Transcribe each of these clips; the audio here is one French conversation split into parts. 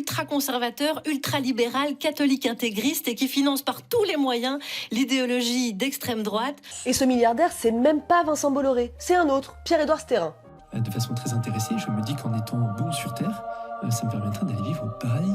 ultra-conservateur, ultra-libéral, catholique intégriste et qui finance par tous les moyens l'idéologie d'extrême droite. Et ce milliardaire, c'est même pas Vincent Bolloré, c'est un autre, Pierre-Édouard Stérin. De façon très intéressée, je me dis qu'en étant bon sur Terre, ça me permettra d'aller vivre au paradis.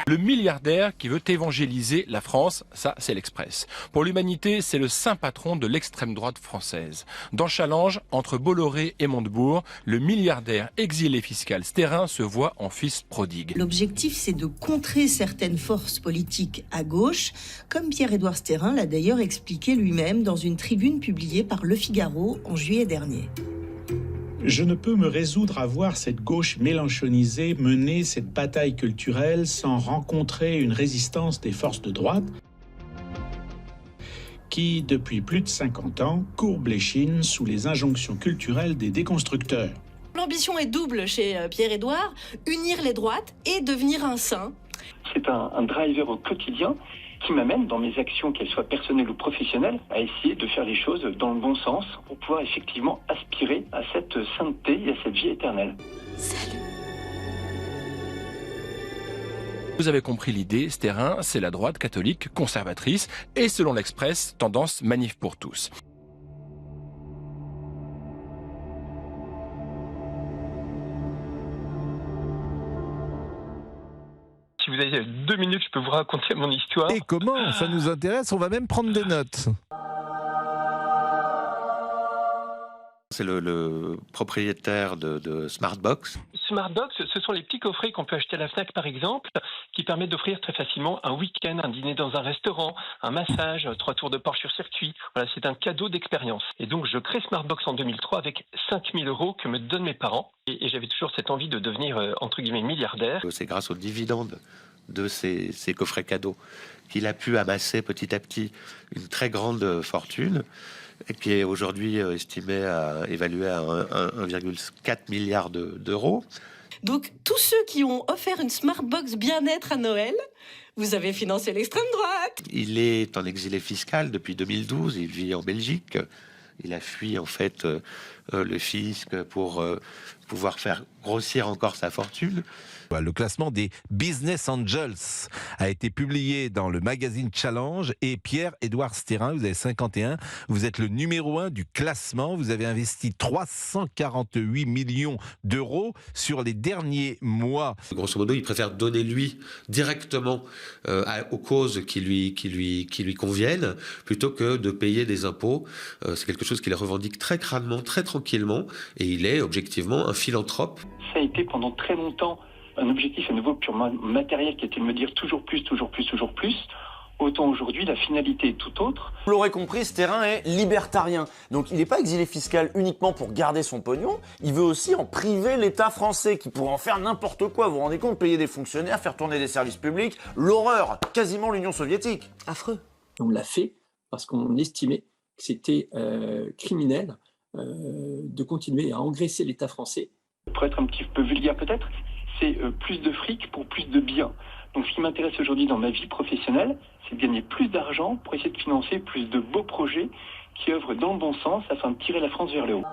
Le milliardaire qui veut évangéliser la France, ça c'est l'Express. Pour l'humanité, c'est le saint patron de l'extrême droite française. Dans Challenge, entre Bolloré et Montebourg, le milliardaire exilé fiscal Stérin se voit en fils prodigue. L'objectif, c'est de contrer certaines forces politiques à gauche, comme Pierre-Édouard Stérin l'a d'ailleurs expliqué lui-même dans une tribune publiée par Le Figaro en juillet dernier. Je ne peux me résoudre à voir cette gauche mélenchonisée mener cette bataille culturelle sans rencontrer une résistance des forces de droite qui, depuis plus de 50 ans, courbent les chines sous les injonctions culturelles des déconstructeurs. L'ambition est double chez Pierre-Édouard, unir les droites et devenir un saint. C'est un driver au quotidien qui m'amène dans mes actions, qu'elles soient personnelles ou professionnelles, à essayer de faire les choses dans le bon sens pour pouvoir effectivement aspirer à cette sainteté et à cette vie éternelle. Salut. Vous avez compris l'idée, Stérin, c'est la droite catholique conservatrice et selon l'Express, tendance manif pour tous. Si vous avez 2 minutes, je peux vous raconter mon histoire. Et comment? Ça nous intéresse, on va même prendre des notes. C'est le propriétaire de Smartbox. Smartbox, ce sont les petits coffrets qu'on peut acheter à la Fnac par exemple, qui permettent d'offrir très facilement un week-end, un dîner dans un restaurant, un massage, 3 tours de Porsche sur circuit. Voilà, c'est un cadeau d'expérience. Et donc je crée Smartbox en 2003 avec 5 000 € que me donnent mes parents. Et j'avais toujours cette envie de devenir, entre guillemets, milliardaire. C'est grâce aux dividendes de ces coffrets cadeaux qu'il a pu amasser petit à petit une très grande fortune, et qui est aujourd'hui évaluée à 1,4 milliard d'euros. Donc tous ceux qui ont offert une Smartbox bien-être à Noël, vous avez financé l'extrême droite. Il est en exilé fiscal depuis 2012, il vit en Belgique. Il a fui en fait le fisc pour pouvoir faire grossir encore sa fortune. Le classement des Business Angels a été publié dans le magazine Challenge et Pierre-Édouard Stérin, vous avez 51, vous êtes le numéro 1 du classement, vous avez investi 348 millions d'euros sur les derniers mois. Grosso modo, il préfère donner lui directement aux causes qui lui conviennent plutôt que de payer des impôts. C'est quelque chose qu'il revendique très crânement, très tranquillement, et il est objectivement un philanthrope. Ça a été pendant très longtemps un objectif à nouveau purement matériel qui était de me dire toujours plus, toujours plus, toujours plus. Autant aujourd'hui, la finalité est tout autre. Vous l'aurez compris, Stérin est libertarien. Donc il n'est pas exilé fiscal uniquement pour garder son pognon, il veut aussi en priver l'État français qui pourrait en faire n'importe quoi. Vous vous rendez compte, payer des fonctionnaires, faire tourner des services publics, l'horreur, quasiment l'Union soviétique. Affreux. On l'a fait parce qu'on estimait que c'était criminel de continuer à engraisser l'État français. Pour être un petit peu vulgaire peut-être, c'est plus de fric pour plus de biens. Donc ce qui m'intéresse aujourd'hui dans ma vie professionnelle, c'est de gagner plus d'argent pour essayer de financer plus de beaux projets qui œuvrent dans le bon sens afin de tirer la France vers le haut.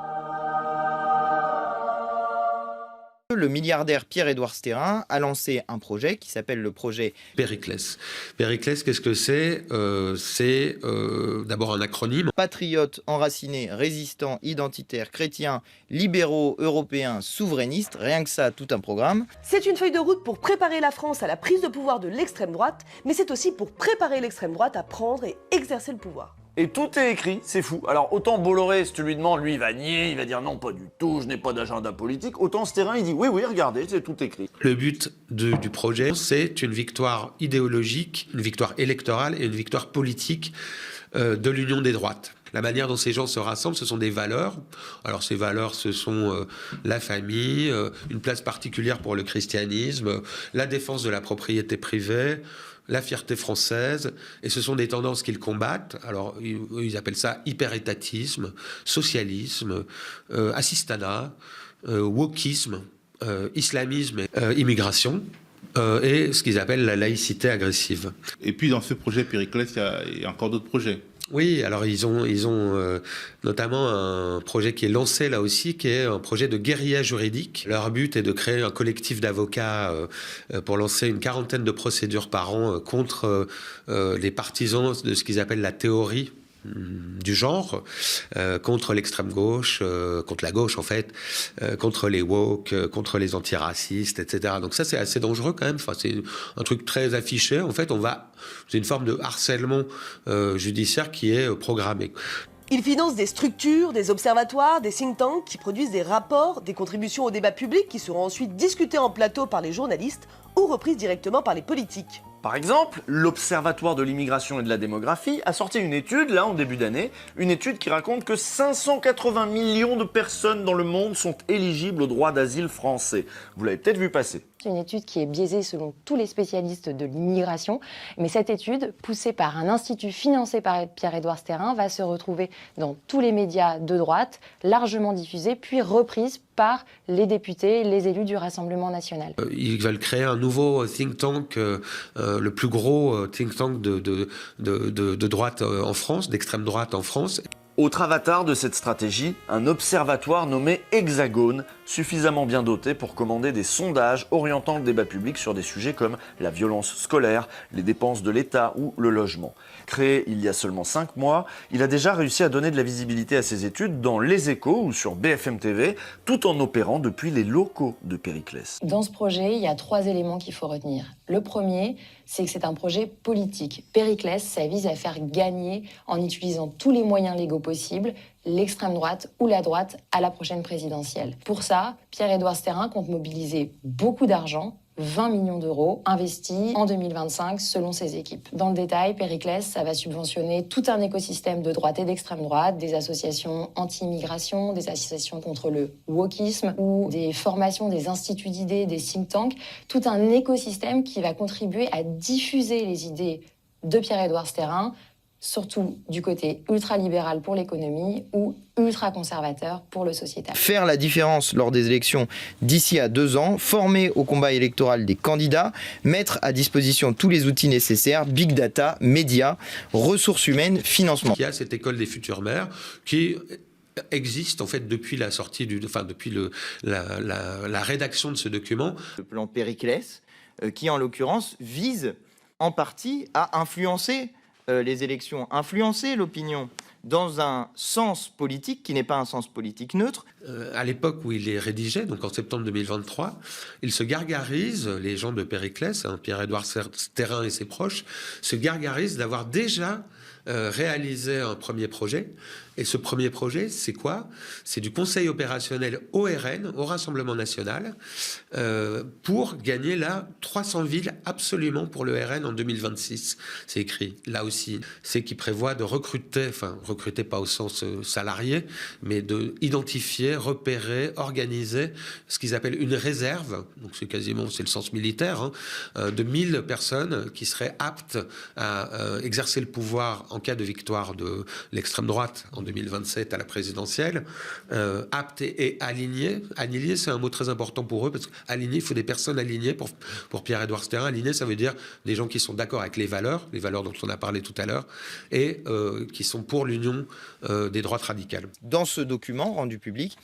Le milliardaire Pierre-Édouard Stérin a lancé un projet qui s'appelle le projet Périclès. Périclès, qu'est-ce que c'est? C'est d'abord un acronyme. Patriotes, enracinés, résistants, identitaires, chrétiens, libéraux, européens, souverainistes, rien que ça, tout un programme. C'est une feuille de route pour préparer la France à la prise de pouvoir de l'extrême droite, mais c'est aussi pour préparer l'extrême droite à prendre et exercer le pouvoir. Et tout est écrit, c'est fou. Alors autant Bolloré, si tu lui demandes, lui il va nier, il va dire non pas du tout, je n'ai pas d'agenda politique. Autant Stérin il dit oui, regardez, c'est tout écrit. Le but du projet, c'est une victoire idéologique, une victoire électorale et une victoire politique de l'union des droites. La manière dont ces gens se rassemblent, ce sont des valeurs. Alors ces valeurs, ce sont la famille, une place particulière pour le christianisme, la défense de la propriété privée, la fierté française, et ce sont des tendances qu'ils combattent. Alors, ils appellent ça hyper-étatisme, socialisme, assistanat, wokisme, islamisme, immigration, et ce qu'ils appellent la laïcité agressive. Et puis, dans ce projet Périclès, il y a encore d'autres projets. Oui, alors ils ont notamment un projet qui est lancé là aussi, qui est un projet de guérilla juridique. Leur but est de créer un collectif d'avocats pour lancer une 40aine de procédures par an contre les partisans de ce qu'ils appellent la théorie du genre, contre l'extrême gauche, contre la gauche en fait, contre les woke, contre les antiracistes, etc. Donc ça c'est assez dangereux quand même. Enfin, c'est un truc très affiché. En fait, c'est une forme de harcèlement judiciaire qui est programmée. Il finance des structures, des observatoires, des think tanks qui produisent des rapports, des contributions au débat public qui seront ensuite discutés en plateau par les journalistes ou reprises directement par les politiques. Par exemple, l'Observatoire de l'immigration et de la démographie a sorti une étude, là, en début d'année, une étude qui raconte que 580 millions de personnes dans le monde sont éligibles au droit d'asile français. Vous l'avez peut-être vu passer. C'est une étude qui est biaisée selon tous les spécialistes de l'immigration, mais cette étude, poussée par un institut financé par Pierre-Édouard Stérin, va se retrouver dans tous les médias de droite, largement diffusée, puis reprise par les députés, les élus du Rassemblement national. Ils veulent créer un nouveau think tank, le plus gros think tank de droite en France, d'extrême droite en France. Autre avatar de cette stratégie, un observatoire nommé Hexagone, suffisamment bien doté pour commander des sondages orientant le débat public sur des sujets comme la violence scolaire, les dépenses de l'État ou le logement. Créé il y a seulement 5 mois, il a déjà réussi à donner de la visibilité à ses études dans Les Échos ou sur BFM TV, tout en opérant depuis les locaux de Périclès. Dans ce projet, il y a 3 éléments qu'il faut retenir. Le premier, c'est que c'est un projet politique. Périclès, ça vise à faire gagner, en utilisant tous les moyens légaux possibles, l'extrême droite ou la droite à la prochaine présidentielle. Pour ça, Pierre-Édouard Stérin compte mobiliser beaucoup d'argent, 20 millions d'euros investis en 2025 selon ses équipes. Dans le détail, Périclès, ça va subventionner tout un écosystème de droite et d'extrême droite, des associations anti-immigration, des associations contre le wokisme ou des formations, des instituts d'idées, des think tanks, tout un écosystème qui va contribuer à diffuser les idées de Pierre-Édouard Stérin, surtout du côté ultralibéral pour l'économie ou ultra-conservateur pour le sociétal. Faire la différence lors des élections d'ici à 2 ans, former au combat électoral des candidats, mettre à disposition tous les outils nécessaires, big data, médias, ressources humaines, financement. Il y a cette école des futures maires qui existe en fait depuis la sortie depuis la rédaction de ce document. Le plan Périclès, qui en l'occurrence vise en partie à influencer les élections, influencer l'opinion dans un sens politique qui n'est pas un sens politique neutre. À l'époque où il est rédigé, donc en septembre 2023, il se gargarise, les gens de Périclès, Pierre-Édouard Stérin et ses proches, se gargarisent d'avoir déjà réalisé un premier projet. Et ce premier projet, c'est quoi? C'est du conseil opérationnel au RN, au Rassemblement national, pour gagner là 300 villes absolument pour le RN en 2026. C'est écrit là aussi. C'est qui prévoit de recruter pas au sens salarié, mais de identifier, repérer, organiser ce qu'ils appellent une réserve. Donc c'est le sens militaire, de 1000 personnes qui seraient aptes à exercer le pouvoir en cas de victoire de l'extrême droite en 2027 à la présidentielle, aptes et alignés. Alignés, c'est un mot très important pour eux, parce qu'aligné, il faut des personnes alignées pour Pierre-Édouard Stérin. Aligné, ça veut dire des gens qui sont d'accord avec les valeurs dont on a parlé tout à l'heure, et qui sont pour l'union des droites radicales. Dans ce document rendu public,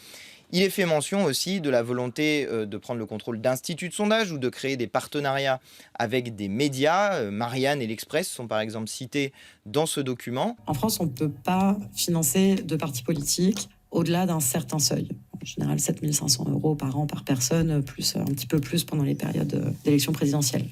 il est fait mention aussi de la volonté de prendre le contrôle d'instituts de sondage ou de créer des partenariats avec des médias. Marianne et l'Express sont par exemple cités dans ce document. En France, on ne peut pas financer de partis politiques au-delà d'un certain seuil. En général, 7 500 € par an par personne, plus un petit peu plus pendant les périodes d'élections présidentielles.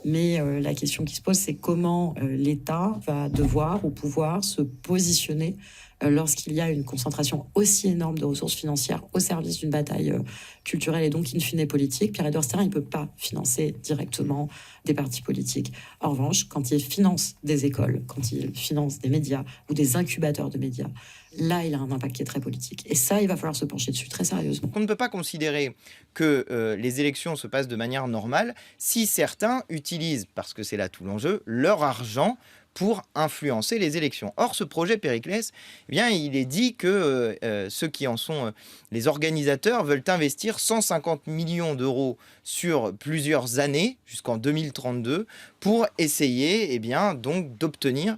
Mais la question qui se pose, c'est comment l'État va devoir ou pouvoir se positionner lorsqu'il y a une concentration aussi énorme de ressources financières au service d'une bataille culturelle et donc in fine politique. Pierre-Édouard Stérin, il ne peut pas financer directement des partis politiques. En revanche, quand il finance des écoles, quand il finance des médias ou des incubateurs de médias, là, il a un impact qui est très politique. Et ça, il va falloir se pencher dessus très sérieusement. On ne peut pas considérer que les élections se passent de manière normale si certains utilisent, parce que c'est là tout l'enjeu, leur argent pour influencer les élections. Or, ce projet Périclès, eh bien, il est dit que ceux qui en sont les organisateurs veulent investir 150 millions d'euros sur plusieurs années, jusqu'en 2032, pour essayer donc d'obtenir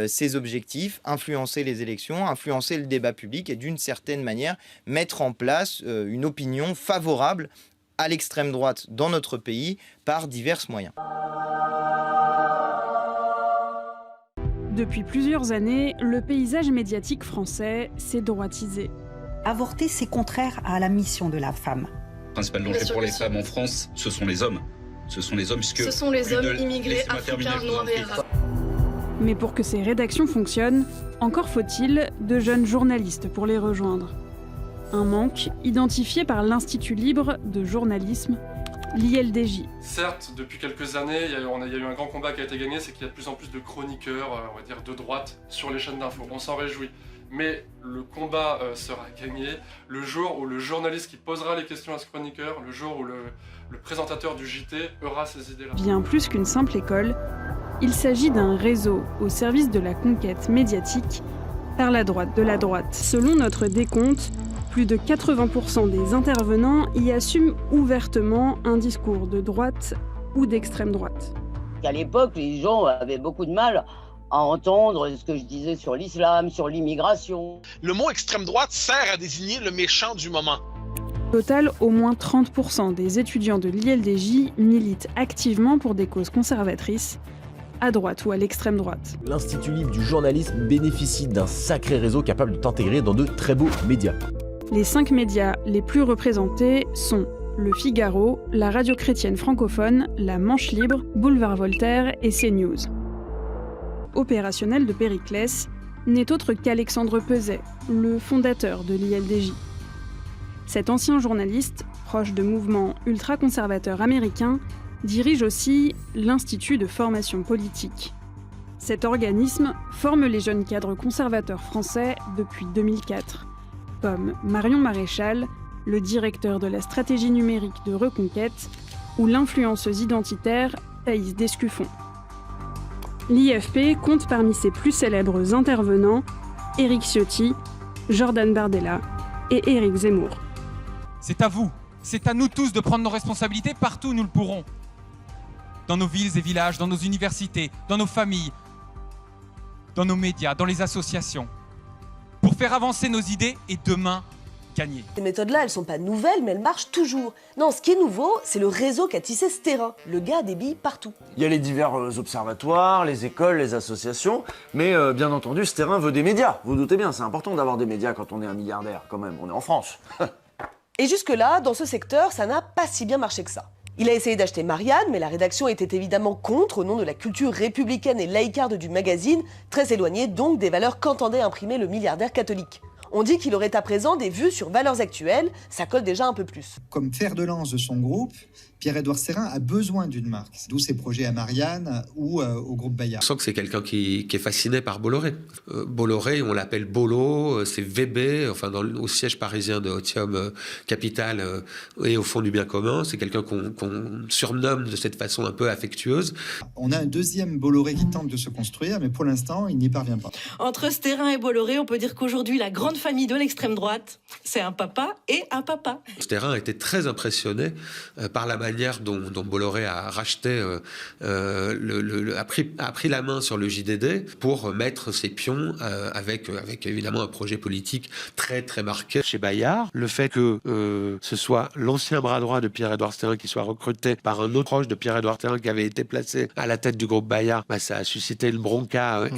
ces objectifs, influencer les élections, influencer le débat public et d'une certaine manière mettre en place une opinion favorable à l'extrême droite dans notre pays par divers moyens. Depuis plusieurs années, le paysage médiatique français s'est droitisé. Avorter, c'est contraire à la mission de la femme. Le principal danger pour les femmes en France, ce sont les hommes. Ce sont les hommes, puisque... Ce sont les hommes immigrés, africains, noirs et arabes. Mais pour que ces rédactions fonctionnent, encore faut-il de jeunes journalistes pour les rejoindre. Un manque identifié par l'Institut libre de journalisme, l'ILDJ. Certes, depuis quelques années, il y a eu un grand combat qui a été gagné, c'est qu'il y a de plus en plus de chroniqueurs, on va dire de droite, sur les chaînes d'infos. On s'en réjouit. Mais le combat sera gagné le jour où le journaliste qui posera les questions à ce chroniqueur, le jour où le présentateur du JT aura ces idées-là. Bien plus qu'une simple école, il s'agit d'un réseau au service de la conquête médiatique par la droite de la droite. Selon notre décompte, plus de 80% des intervenants y assument ouvertement un discours de droite ou d'extrême droite. À l'époque, les gens avaient beaucoup de mal à entendre ce que je disais sur l'islam, sur l'immigration. Le mot extrême droite sert à désigner le méchant du moment. Au total, au moins 30% des étudiants de l'ILDJ militent activement pour des causes conservatrices, à droite ou à l'extrême droite. L'Institut libre du journalisme bénéficie d'un sacré réseau capable de t'intégrer dans de très beaux médias. Les 5 médias les plus représentés sont Le Figaro, la radio chrétienne francophone, la Manche Libre, Boulevard Voltaire et CNews. Opérationnel de Périclès n'est autre qu'Alexandre Peset, le fondateur de l'ILDJ. Cet ancien journaliste, proche de mouvements ultra-conservateurs américains, dirige aussi l'Institut de formation politique. Cet organisme forme les jeunes cadres conservateurs français depuis 2004, comme Marion Maréchal, le directeur de la stratégie numérique de Reconquête, ou l'influenceuse identitaire Thaïs Descuffon. L'IFP compte parmi ses plus célèbres intervenants Éric Ciotti, Jordan Bardella et Éric Zemmour. C'est à vous, c'est à nous tous de prendre nos responsabilités partout où nous le pourrons. Dans nos villes et villages, dans nos universités, dans nos familles, dans nos médias, dans les associations, pour faire avancer nos idées et demain gagner. Ces méthodes-là, elles sont pas nouvelles, mais elles marchent toujours. Non, ce qui est nouveau, c'est le réseau qu'a tissé ce terrain. Le gars a des billes partout. Il y a les divers observatoires, les écoles, les associations, mais bien entendu, ce terrain veut des médias. Vous doutez bien, c'est important d'avoir des médias quand on est un milliardaire, quand même. On est en France. Et jusque-là, dans ce secteur, ça n'a pas si bien marché que ça. Il a essayé d'acheter Marianne, mais la rédaction était évidemment contre au nom de la culture républicaine et laïcarde du magazine, très éloignée donc des valeurs qu'entendait imprimer le milliardaire catholique. On dit qu'il aurait à présent des vues sur Valeurs Actuelles, ça colle déjà un peu plus. Comme fer de lance de son groupe, Pierre-Édouard Seyrin a besoin d'une marque, d'où ses projets à Marianne ou au groupe Bayard. On sent que c'est quelqu'un qui est fasciné par Bolloré. Bolloré, on l'appelle Bolo, c'est VB, enfin au siège parisien de Otium Capital et au fond du bien commun. C'est quelqu'un qu'on surnomme de cette façon un peu affectueuse. On a un deuxième Bolloré qui tente de se construire, mais pour l'instant, il n'y parvient pas. Entre Stérin et Bolloré, on peut dire qu'aujourd'hui, la grande famille de l'extrême droite, c'est un papa et un papa. Stérin était très impressionné par la manière dont Bolloré a racheté, a pris la main sur le JDD pour mettre ses pions avec évidemment un projet politique très très marqué. Chez Bayard, le fait que ce soit l'ancien bras droit de Pierre-Édouard Stérin qui soit recruté par un autre proche de Pierre-Édouard Stérin qui avait été placé à la tête du groupe Bayard, ça a suscité une bronca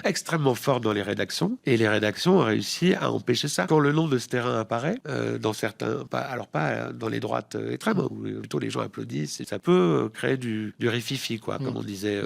extrêmement forte dans les rédactions. Et les rédactions ont réussi à empêcher ça. Quand le nom de Stérin apparaît, dans certains, pas dans les droites extrêmes, où plutôt les gens applaudissent, et ça peut créer du rififi, comme on disait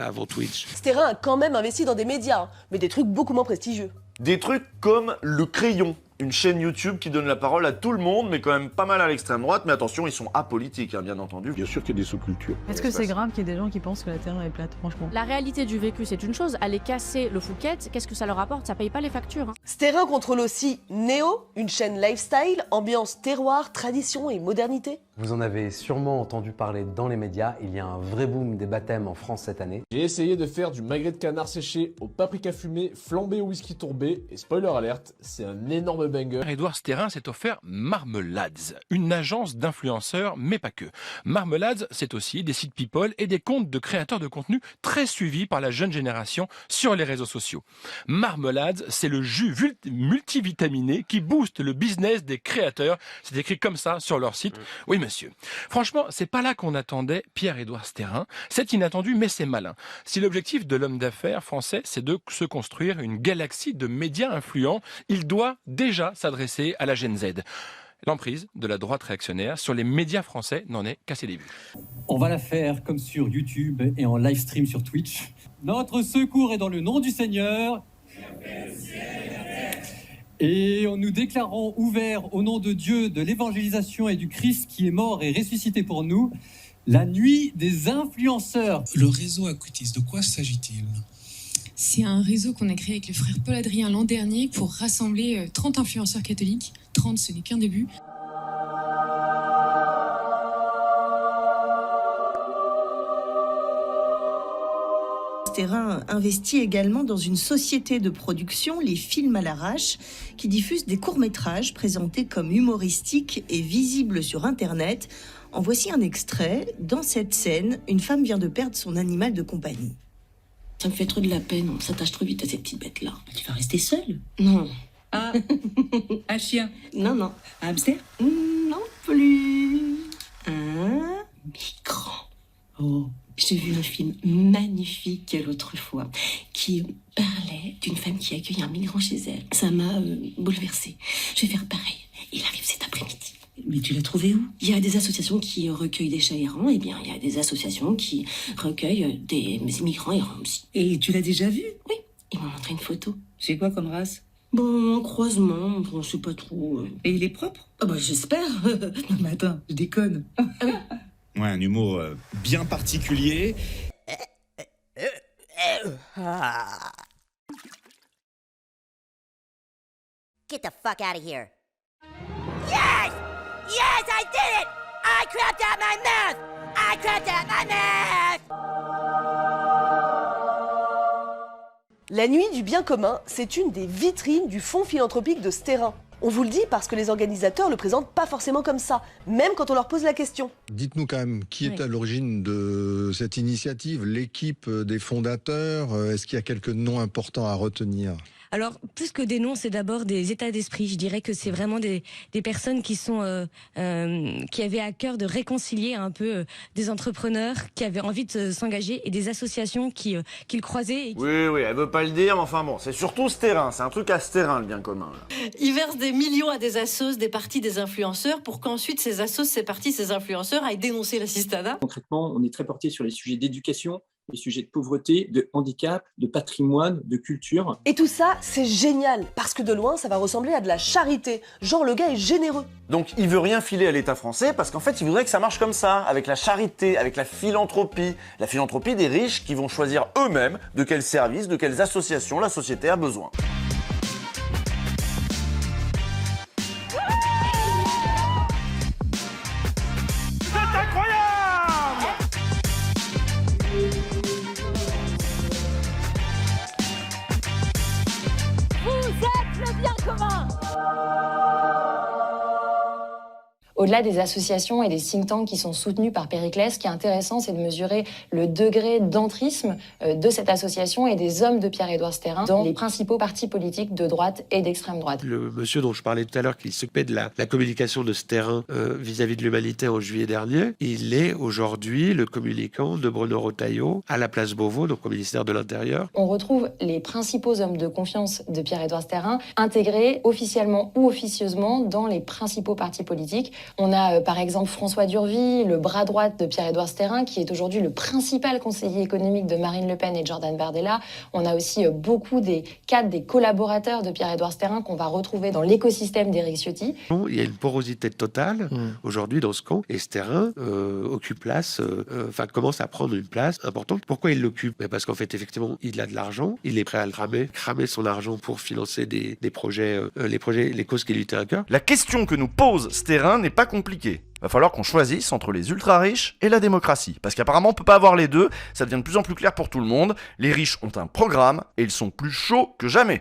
avant Twitch. Stérin a quand même investi dans des médias, mais des trucs beaucoup moins prestigieux. Des trucs comme Le Crayon, Une chaîne YouTube qui donne la parole à tout le monde, mais quand même pas mal à l'extrême droite. Mais attention, ils sont apolitiques, hein, bien entendu. Bien sûr qu'il y a des sous-cultures. Est-ce que c'est grave qu'il y ait des gens qui pensent que la Terre est plate, franchement? La réalité du vécu, c'est une chose. Aller casser le Fouquet, qu'est-ce que ça leur apporte? Ça paye pas les factures. Hein. Sterrin contrôle aussi Néo, une chaîne lifestyle, ambiance terroir, tradition et modernité. Vous en avez sûrement entendu parler dans les médias, il y a un vrai boom des baptêmes en France cette année. J'ai essayé de faire du magret de canard séché au paprika fumé, flambé au whisky tourbé, et spoiler alerte, c'est un énorme banger. Édouard Sterrin s'est offert Marmelades, une agence d'influenceurs, mais pas que. Marmelades, c'est aussi des sites people et des comptes de créateurs de contenu très suivis par la jeune génération sur les réseaux sociaux. Marmelades, c'est le jus multivitaminé qui booste le business des créateurs. C'est écrit comme ça sur leur site. Oui, monsieur. Franchement, c'est pas là qu'on attendait Pierre-Édouard Sterrin. C'est inattendu, mais c'est malin. Si l'objectif de l'homme d'affaires français, c'est de se construire une galaxie de médias influents, il doit déjà s'adresser à la Gen Z. L'emprise de la droite réactionnaire sur les médias français n'en est qu'à ses débuts. On va la faire comme sur YouTube et en live stream sur Twitch. Notre secours est dans le nom du Seigneur. Et nous déclarons ouvert au nom de Dieu, de l'évangélisation et du Christ qui est mort et ressuscité pour nous, la nuit des influenceurs. Le réseau Acuitis, de quoi s'agit-il ? C'est un réseau qu'on a créé avec le frère Paul-Adrien l'an dernier pour rassembler 30 influenceurs catholiques. 30, ce n'est qu'un début. Sterrin investit également dans une société de production, les Films à l'arrache, qui diffuse des courts-métrages présentés comme humoristiques et visibles sur Internet. En voici un extrait. Dans cette scène, une femme vient de perdre son animal de compagnie. Ça me fait trop de la peine, on s'attache trop vite à ces petites bêtes-là. Tu vas rester seule? Non. Ah, un chien? Non, non. Un hamster? Non plus. Un migrant. Oh. J'ai vu un film magnifique l'autre fois qui parlait d'une femme qui accueille un migrant chez elle. Ça m'a bouleversée. Je vais faire pareil. Il arrive cet après-midi. Mais tu l'as trouvé où? Il y a des associations qui recueillent des chats errants. Eh bien, il y a des associations qui recueillent des migrants errants aussi. Et tu l'as déjà vu? Oui. Ils m'ont montré une photo. C'est quoi comme race? Bon, un croisement, on sait pas trop. Et il est propre? Ah bah j'espère. Non mais attends, je déconne. Ah oui. Ouais, un humour bien particulier. Get the fuck out of here. Yes! Yes, I did it! I crapped out my mouth! I crapped out my mouth! La Nuit du bien commun, c'est une des vitrines du fonds philanthropique de Sterrin. On vous le dit parce que les organisateurs le présentent pas forcément comme ça, même quand on leur pose la question. Dites-nous quand même, qui est à l'origine de cette initiative? L'équipe des fondateurs? Est-ce qu'il y a quelques noms importants à retenir? Alors, plus que des noms, c'est d'abord des états d'esprit. Je dirais que c'est vraiment des personnes qui sont qui avaient à cœur de réconcilier un peu des entrepreneurs qui avaient envie de s'engager et des associations qui le croisaient. Oui, elle veut pas le dire, mais enfin bon, c'est surtout Sterrin, c'est un truc à Sterrin, le bien commun. Là. Ils versent des millions à des assos, des partis, des influenceurs, pour qu'ensuite ces assos, ces partis, ces influenceurs aillent dénoncer l'assistanat. Concrètement, on est très porté sur les sujets d'éducation, les sujets de pauvreté, de handicap, de patrimoine, de culture. Et tout ça, c'est génial, parce que de loin, ça va ressembler à de la charité. Genre, le gars est généreux. Donc, il veut rien filer à l'État français, parce qu'en fait, il voudrait que ça marche comme ça, avec la charité, avec la philanthropie des riches qui vont choisir eux-mêmes de quels services, de quelles associations la société a besoin. Au-delà des associations et des think tanks qui sont soutenus par Périclès, ce qui est intéressant, c'est de mesurer le degré d'entrisme de cette association et des hommes de Pierre-Édouard Sterrin dans les principaux partis politiques de droite et d'extrême droite. Le monsieur dont je parlais tout à l'heure, qui s'occupait de la communication de Sterrin vis-à-vis de l'humanité en juillet dernier, il est aujourd'hui le communicant de Bruno Retailleau à la place Beauvau, donc au ministère de l'Intérieur. On retrouve les principaux hommes de confiance de Pierre-Édouard Sterrin intégrés officiellement ou officieusement dans les principaux partis politiques On a par exemple François Durvy, le bras droit de Pierre-Édouard Stérin, qui est aujourd'hui le principal conseiller économique de Marine Le Pen et de Jordan Bardella. On a aussi beaucoup des cadres, des collaborateurs de Pierre-Édouard Stérin qu'on va retrouver dans l'écosystème d'Éric Ciotti. Il y a une porosité totale aujourd'hui dans ce camp, et Stérin occupe place, commence à prendre une place importante. Pourquoi il l'occupe? Parce qu'en fait, effectivement, il a de l'argent, il est prêt à le cramer son argent pour financer des projets, les causes qui lui tiennent à cœur. La question que nous pose Stérin n'est pas compliquée. Va falloir qu'on choisisse entre les ultra riches et la démocratie. Parce qu'apparemment on peut pas avoir les deux, ça devient de plus en plus clair pour tout le monde. Les riches ont un programme et ils sont plus chauds que jamais.